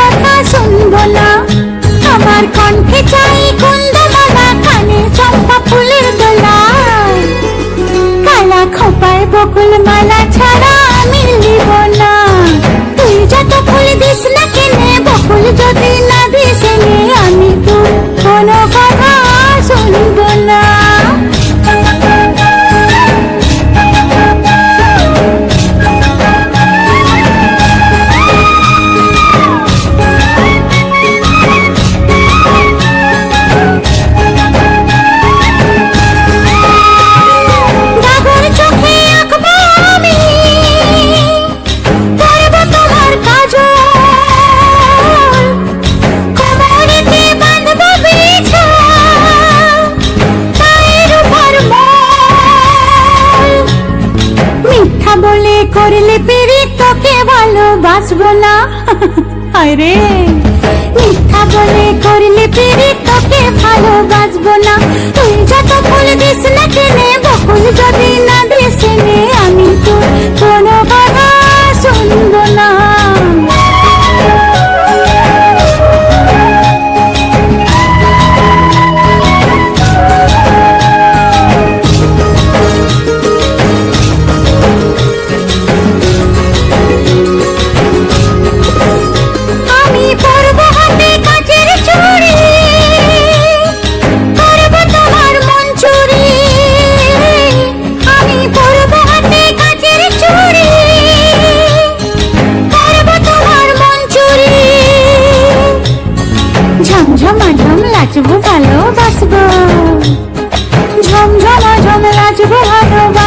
কথা শুনবো না। আমার কণ্ঠে চাই কুন্দমালা, কানে চম্পা ফুলের দোলা। কালা খোপায় বকুল মালা ছাড়া আমি নিব না। তুই যত ফুল দিস না কেনে, বকুল যদি না দিস এনে, আমি তোর কোনো কথা শুনবো না। করলে পিরি তোকে ভালোবাসবো না। আরে মিথ্যা বলে করলে পিরি তোকে ভালোবাসবো না। তুই যত ফুল দিস না কেনে, বকুল যদি না দিস এনে, আমি তোর কোনো কথা শুনবো না। ঝমঝমাঝম লাচবো ভালোবাসবো, ঝমঝমাঝম লাচবো ভালোবাসবো।